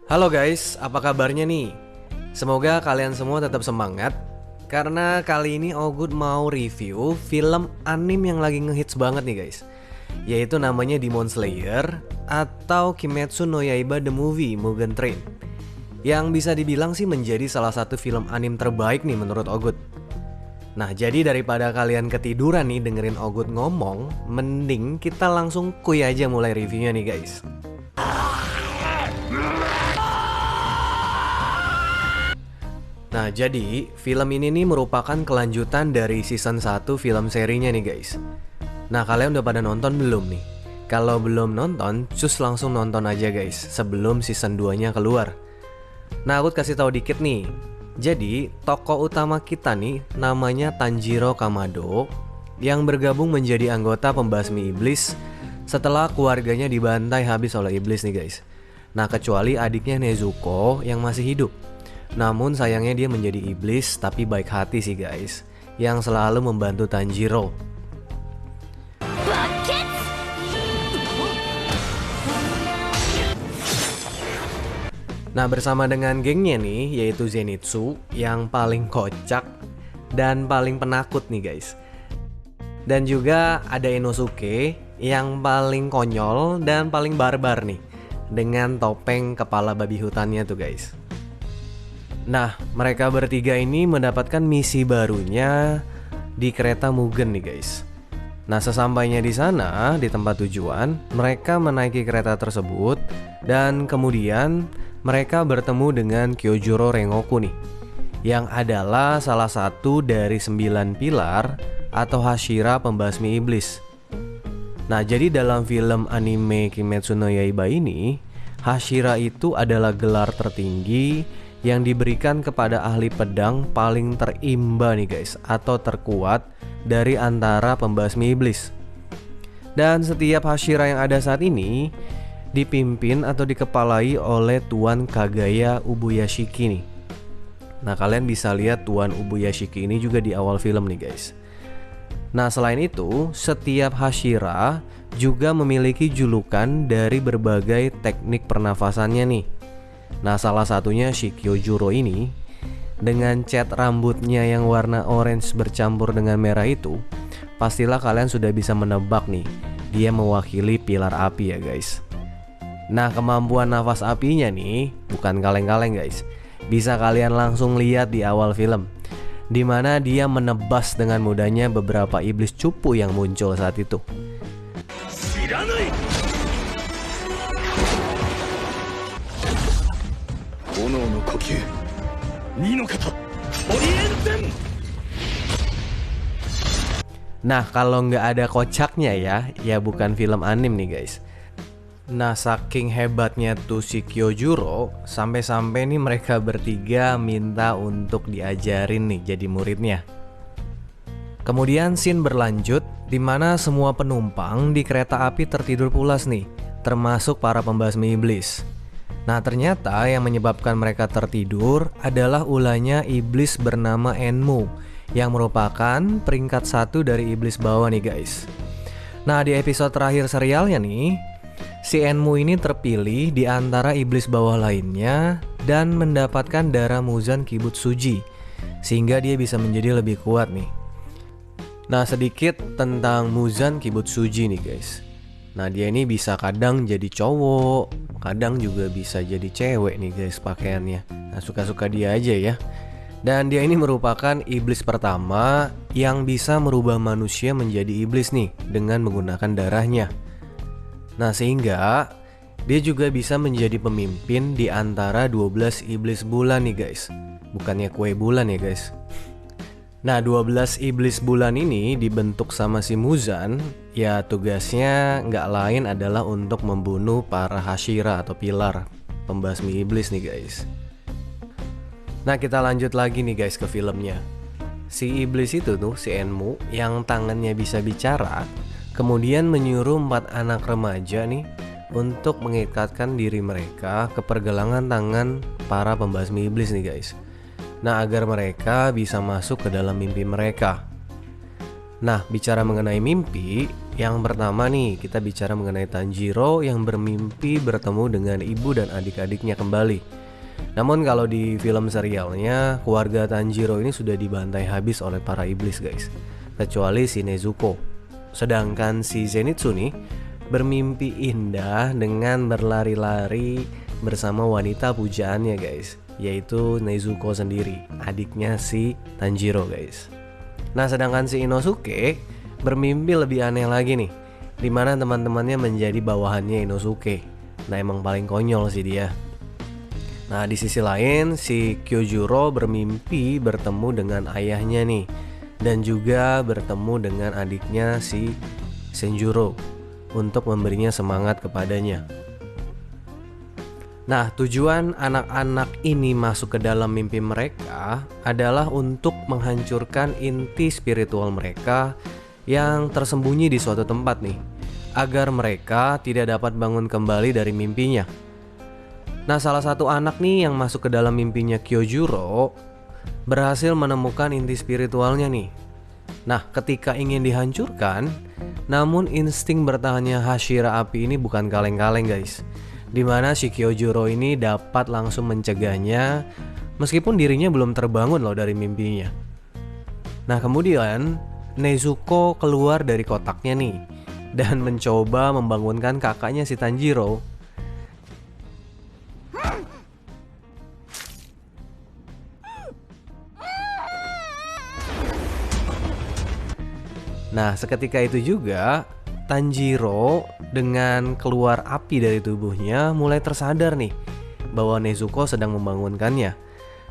Halo guys, apa kabarnya nih? Semoga kalian semua tetap semangat karena kali ini Ogut mau review film anime yang lagi ngehits banget nih guys. Yaitu namanya Demon Slayer atau Kimetsu no Yaiba The Movie Mugen Train. Yang bisa dibilang sih menjadi salah satu film anime terbaik nih menurut Ogut. Nah, jadi daripada kalian ketiduran nih dengerin Ogut ngomong, mending kita langsung kuy aja mulai reviewnya nih guys. Nah, jadi film ini nih merupakan kelanjutan dari season 1 film serinya nih guys. Nah, kalian udah pada nonton belum nih? Kalau belum nonton, cus langsung nonton aja guys sebelum season 2-nya keluar. Nah, aku kasih tahu dikit nih. Jadi, tokoh utama kita nih namanya Tanjiro Kamado yang bergabung menjadi anggota pembasmi iblis setelah keluarganya dibantai habis oleh iblis nih guys. Nah, kecuali adiknya Nezuko yang masih hidup. Namun sayangnya dia menjadi iblis tapi baik hati sih guys, yang selalu membantu Tanjiro. Nah, bersama dengan gengnya nih, yaitu Zenitsu yang paling kocak dan paling penakut nih guys. Dan juga ada Inosuke yang paling konyol dan paling barbar nih, dengan topeng kepala babi hutannya tuh guys. Nah, mereka bertiga ini mendapatkan misi barunya di kereta Mugen nih guys. Nah, sesampainya di sana, di tempat tujuan, mereka menaiki kereta tersebut dan kemudian mereka bertemu dengan Kyojuro Rengoku nih, yang adalah salah satu dari 9 pilar atau Hashira pembasmi iblis. Nah, jadi dalam film anime Kimetsu no Yaiba ini, Hashira itu adalah gelar tertinggi yang diberikan kepada ahli pedang paling terimba nih guys, atau terkuat dari antara pembasmi iblis. Dan setiap Hashira yang ada saat ini dipimpin atau dikepalai oleh Tuan Kagaya Ubuyashiki nih. Nah, kalian bisa lihat Tuan Ubuyashiki ini juga di awal film nih guys. Nah, selain itu, setiap Hashira juga memiliki julukan dari berbagai teknik pernafasannya nih. Nah, salah satunya si Kyojuro ini dengan cat rambutnya yang warna orange bercampur dengan merah itu, pastilah kalian sudah bisa menebak nih, dia mewakili pilar api ya guys. Nah, kemampuan nafas apinya nih bukan kaleng-kaleng guys. Bisa kalian langsung lihat di awal film, dimana dia menebas dengan mudahnya beberapa iblis cupu yang muncul saat itu. Nah, kalau nggak ada kocaknya ya bukan film anime nih guys. Nah, saking hebatnya tuh si Kyojuro, sampai-sampai nih mereka bertiga minta untuk diajarin nih jadi muridnya. Kemudian scene berlanjut di mana semua penumpang di kereta api tertidur pulas nih, termasuk para pembasmi iblis. Nah, ternyata yang menyebabkan mereka tertidur adalah ulahnya iblis bernama Enmu, yang merupakan peringkat 1 dari iblis bawah nih guys. Nah, di episode terakhir serialnya nih, si Enmu ini terpilih di antara iblis bawah lainnya dan mendapatkan darah Muzan Kibutsuji, sehingga dia bisa menjadi lebih kuat nih. Nah, sedikit tentang Muzan Kibutsuji nih guys. Nah, dia ini bisa kadang jadi cowok, kadang juga bisa jadi cewek nih guys pakaiannya. Nah, suka-suka dia aja ya. Dan dia ini merupakan iblis pertama yang bisa merubah manusia menjadi iblis nih dengan menggunakan darahnya. Nah, sehingga dia juga bisa menjadi pemimpin di antara 12 iblis bulan nih guys. Bukannya kue bulan ya guys. Nah, 12 iblis bulan ini dibentuk sama si Muzan. Ya, tugasnya nggak lain adalah untuk membunuh para Hashira atau pilar pembasmi iblis nih guys. Nah, kita lanjut lagi nih guys ke filmnya. Si iblis itu tuh, si Enmu, yang tangannya bisa bicara, kemudian menyuruh 4 anak remaja nih untuk mengikatkan diri mereka ke pergelangan tangan para pembasmi iblis nih guys. Nah, agar mereka bisa masuk ke dalam mimpi mereka. Nah, bicara mengenai mimpi, Yang pertama nih, kita bicara mengenai Tanjiro yang bermimpi bertemu dengan ibu dan adik-adiknya kembali. Namun kalau di film serialnya, keluarga Tanjiro ini sudah dibantai habis oleh para iblis guys, kecuali si Nezuko. Sedangkan si Zenitsu nih bermimpi indah dengan berlari-lari bersama wanita pujaannya guys, yaitu Nezuko sendiri, adiknya si Tanjiro guys. Nah sedangkan si Inosuke bermimpi lebih aneh lagi nih, dimana teman-temannya menjadi bawahannya Inosuke. Nah emang paling konyol sih dia. Nah di sisi lain si Kyojuro bermimpi bertemu dengan ayahnya nih, dan juga bertemu dengan adiknya si Senjuro untuk memberinya semangat kepadanya. Nah tujuan anak-anak ini masuk ke dalam mimpi mereka adalah untuk menghancurkan inti spiritual mereka yang tersembunyi di suatu tempat nih, agar mereka tidak dapat bangun kembali dari mimpinya. Nah salah satu anak nih yang masuk ke dalam mimpinya Kyojuro berhasil menemukan inti spiritualnya nih. Nah ketika ingin dihancurkan, namun insting bertahannya Hashira api ini bukan kaleng-kaleng guys, dimana si Kyojuro ini dapat langsung mencegahnya meskipun dirinya belum terbangun loh dari mimpinya. Nah kemudian Nezuko keluar dari kotaknya nih dan mencoba membangunkan kakaknya si Tanjiro. Nah seketika itu juga Tanjiro dengan keluar api dari tubuhnya mulai tersadar nih bahwa Nezuko sedang membangunkannya.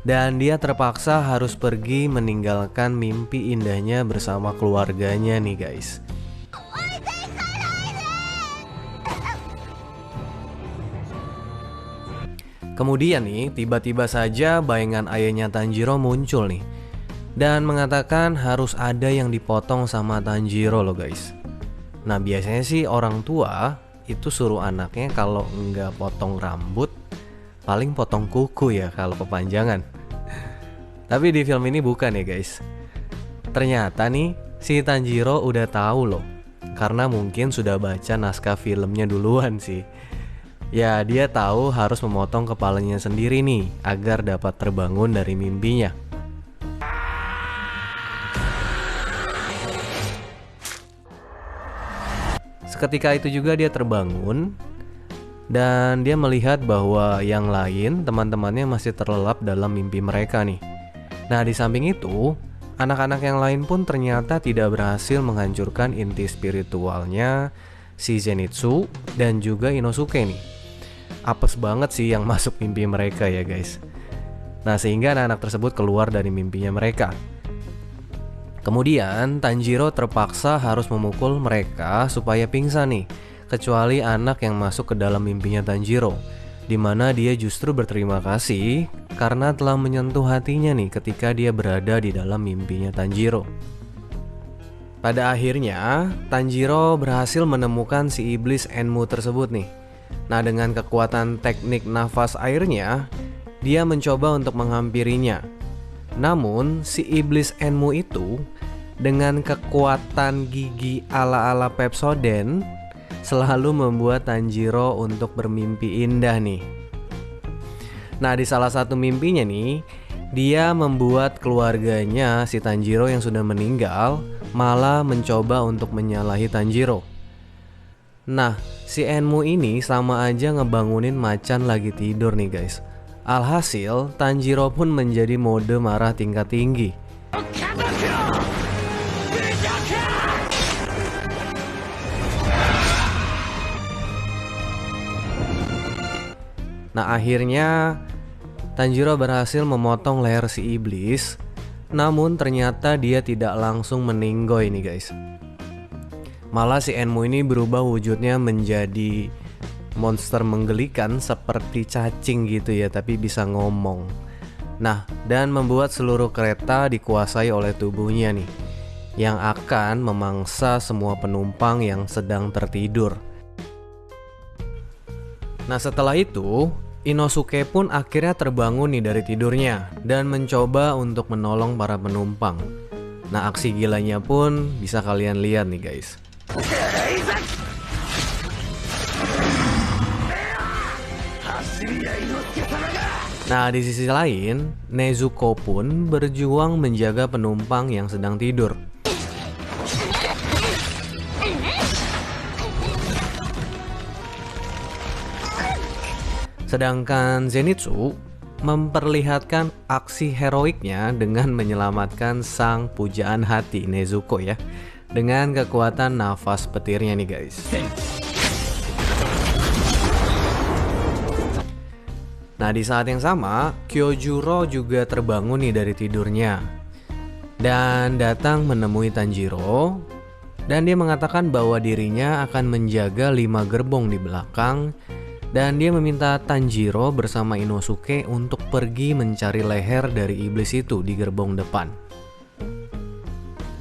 Dan dia terpaksa harus pergi meninggalkan mimpi indahnya bersama keluarganya nih guys. Kemudian nih tiba-tiba saja bayangan ayahnya Tanjiro muncul nih, dan mengatakan harus ada yang dipotong sama Tanjiro loh guys. Nah biasanya sih orang tua itu suruh anaknya kalau nggak potong rambut, paling potong kuku ya kalau kepanjangan. Tapi di film ini bukan ya guys. Ternyata nih si Tanjiro udah tahu loh, karena mungkin sudah baca naskah filmnya duluan sih. Ya dia tahu harus memotong kepalanya sendiri nih agar dapat terbangun dari mimpinya. Seketika itu juga dia terbangun dan dia melihat bahwa yang lain teman-temannya masih terlelap dalam mimpi mereka nih. Nah di samping itu, anak-anak yang lain pun ternyata tidak berhasil menghancurkan inti spiritualnya si Zenitsu dan juga Inosuke nih. Apes banget sih yang masuk mimpi mereka ya guys. Nah sehingga anak-anak tersebut keluar dari mimpinya mereka. Kemudian Tanjiro terpaksa harus memukul mereka supaya pingsan nih, kecuali anak yang masuk ke dalam mimpinya Tanjiro, dimana dia justru berterima kasih karena telah menyentuh hatinya nih ketika dia berada di dalam mimpinya Tanjiro. Pada akhirnya Tanjiro berhasil menemukan si iblis Enmu tersebut nih. Nah dengan kekuatan teknik nafas airnya, dia mencoba untuk menghampirinya. Namun si iblis Enmu itu dengan kekuatan gigi ala-ala Pepsodent selalu membuat Tanjiro untuk bermimpi indah nih. Nah di salah satu mimpinya nih, dia membuat keluarganya si Tanjiro yang sudah meninggal malah mencoba untuk menyalahi Tanjiro. Nah si Enmu ini sama aja ngebangunin macan lagi tidur nih guys. Alhasil Tanjiro pun menjadi mode marah tingkat tinggi. Nah akhirnya Tanjiro berhasil memotong leher si iblis. Namun ternyata dia tidak langsung meninggoy nih guys. Malah si Enmu ini berubah wujudnya menjadi monster menggelikan seperti cacing gitu ya, tapi bisa ngomong. Nah dan membuat seluruh kereta dikuasai oleh tubuhnya nih, yang akan memangsa semua penumpang yang sedang tertidur. Nah setelah itu Inosuke pun akhirnya terbangun nih dari tidurnya dan mencoba untuk menolong para penumpang. Nah aksi gilanya pun bisa kalian lihat nih guys. Nah, di sisi lain, Nezuko pun berjuang menjaga penumpang yang sedang tidur. Sedangkan Zenitsu memperlihatkan aksi heroiknya dengan menyelamatkan sang pujaan hati Nezuko ya, dengan kekuatan nafas petirnya nih guys. Nah, di saat yang sama, Kyojuro juga terbangun nih dari tidurnya dan datang menemui Tanjiro, dan dia mengatakan bahwa dirinya akan menjaga 5 gerbong di belakang, dan dia meminta Tanjiro bersama Inosuke untuk pergi mencari leher dari iblis itu di gerbong depan.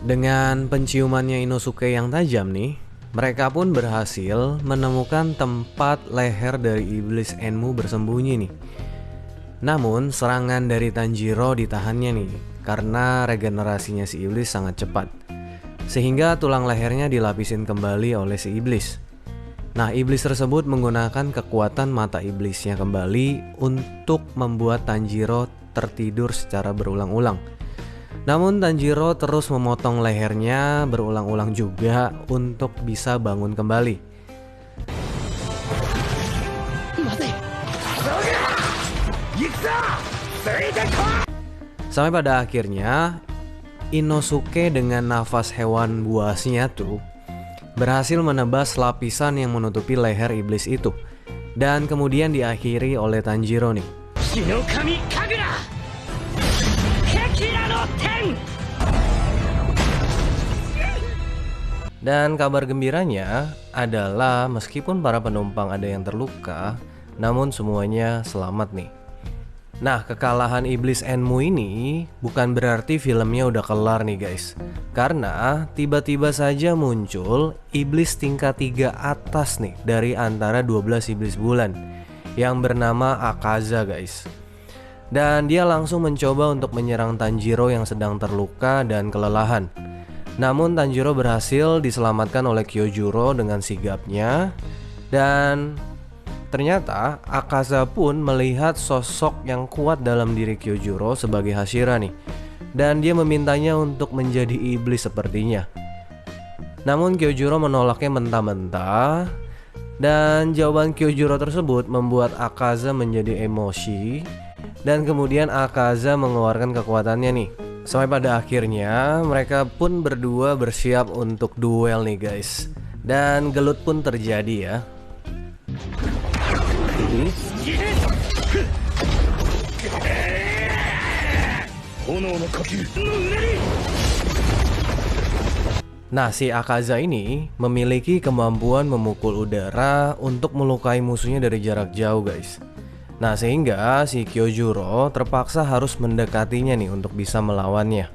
Dengan penciumannya Inosuke yang tajam nih, mereka pun berhasil menemukan tempat leher dari iblis Enmu bersembunyi nih. Namun serangan dari Tanjiro ditahannya nih, karena regenerasinya si iblis sangat cepat, sehingga tulang lehernya dilapisin kembali oleh si iblis. Nah, iblis tersebut menggunakan kekuatan mata iblisnya kembali untuk membuat Tanjiro tertidur secara berulang-ulang. Namun Tanjiro terus memotong lehernya berulang-ulang juga untuk bisa bangun kembali. Sampai pada akhirnya Inosuke dengan nafas hewan buasnya tuh berhasil menebas lapisan yang menutupi leher iblis itu, dan kemudian diakhiri oleh Tanjiro nih. Dan kabar gembiranya adalah meskipun para penumpang ada yang terluka, namun semuanya selamat nih. Nah, kekalahan iblis Enmu ini bukan berarti filmnya udah kelar nih guys, karena tiba-tiba saja muncul iblis tingkat 3 atas nih dari antara 12 iblis bulan yang bernama Akaza guys. Dan dia langsung mencoba untuk menyerang Tanjiro yang sedang terluka dan kelelahan. Namun Tanjiro berhasil diselamatkan oleh Kyojuro dengan sigapnya, dan ternyata Akaza pun melihat sosok yang kuat dalam diri Kyojuro sebagai Hashira nih, dan dia memintanya untuk menjadi iblis sepertinya. Namun Kyojuro menolaknya mentah-mentah, dan jawaban Kyojuro tersebut membuat Akaza menjadi emosi, dan kemudian Akaza mengeluarkan kekuatannya nih. Sampai pada akhirnya mereka pun berdua bersiap untuk duel nih guys, dan gelut pun terjadi ya. Nah, si Akaza ini memiliki kemampuan memukul udara untuk melukai musuhnya dari jarak jauh guys. Nah, sehingga si Kyojuro terpaksa harus mendekatinya nih untuk bisa melawannya.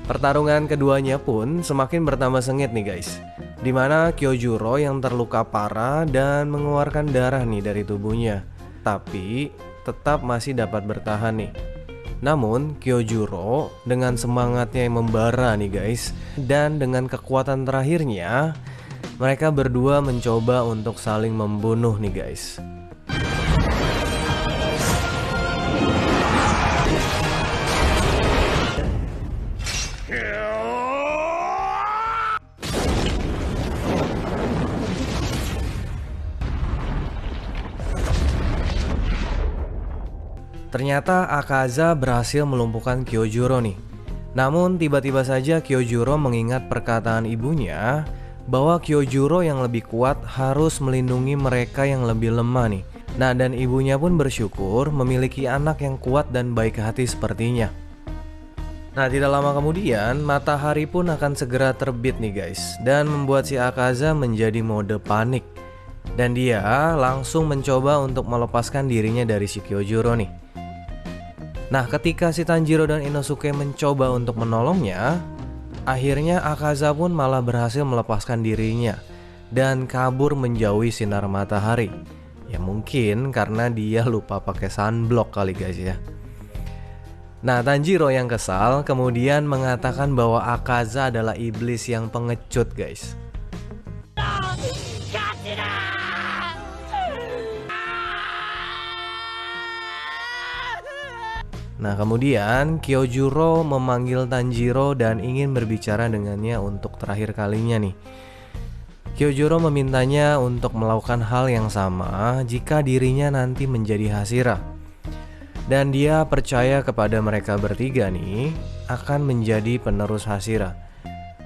Pertarungan keduanya pun semakin bertambah sengit nih guys, dimana Kyojuro yang terluka parah dan mengeluarkan darah nih dari tubuhnya, tapi tetap masih dapat bertahan nih. Namun Kyojuro dengan semangatnya yang membara nih guys, dan dengan kekuatan terakhirnya, mereka berdua mencoba untuk saling membunuh nih guys. Ternyata Akaza berhasil melumpuhkan Kyojuro nih. Namun tiba-tiba saja Kyojuro mengingat perkataan ibunya bahwa Kyojuro yang lebih kuat harus melindungi mereka yang lebih lemah nih. Nah, dan ibunya pun bersyukur memiliki anak yang kuat dan baik hati sepertinya. Nah, tidak lama kemudian matahari pun akan segera terbit nih guys, dan membuat si Akaza menjadi mode panik. Dan dia langsung mencoba untuk melepaskan dirinya dari si Kyojuro nih. Nah, ketika si Tanjiro dan Inosuke mencoba untuk menolongnya, akhirnya Akaza pun malah berhasil melepaskan dirinya. dan kabur menjauhi sinar matahari. Ya mungkin karena dia lupa pakai sunblock kali guys ya. Nah, Tanjiro yang kesal kemudian mengatakan bahwa Akaza adalah iblis yang pengecut guys. Nah, kemudian Kyojuro memanggil Tanjiro dan ingin berbicara dengannya untuk terakhir kalinya nih. Kyojuro memintanya untuk melakukan hal yang sama jika dirinya nanti menjadi Hashira. Dan dia percaya kepada mereka bertiga nih akan menjadi penerus Hashira.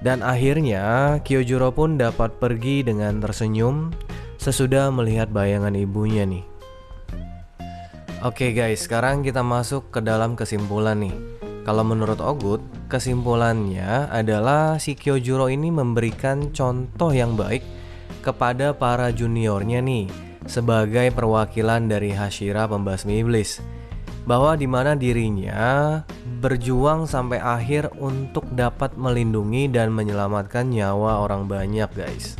Dan akhirnya Kyojuro pun dapat pergi dengan tersenyum sesudah melihat bayangan ibunya nih. Oke guys, sekarang kita masuk ke dalam kesimpulan nih. Kalau menurut Ogut, kesimpulannya adalah si Kyojuro ini memberikan contoh yang baik kepada para juniornya nih sebagai perwakilan dari Hashira pembasmi iblis, bahwa dimana dirinya berjuang sampai akhir untuk dapat melindungi dan menyelamatkan nyawa orang banyak guys.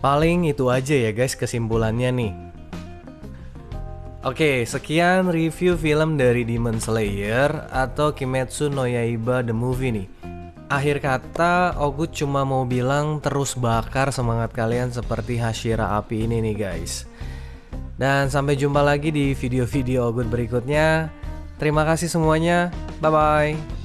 Paling itu aja ya guys kesimpulannya nih. Oke, sekian review film dari Demon Slayer atau Kimetsu no Yaiba The Movie nih. Akhir kata, Ogut cuma mau bilang terus bakar semangat kalian seperti Hashira api ini nih guys. Dan sampai jumpa lagi di video-video Ogut berikutnya. Terima kasih semuanya, bye-bye.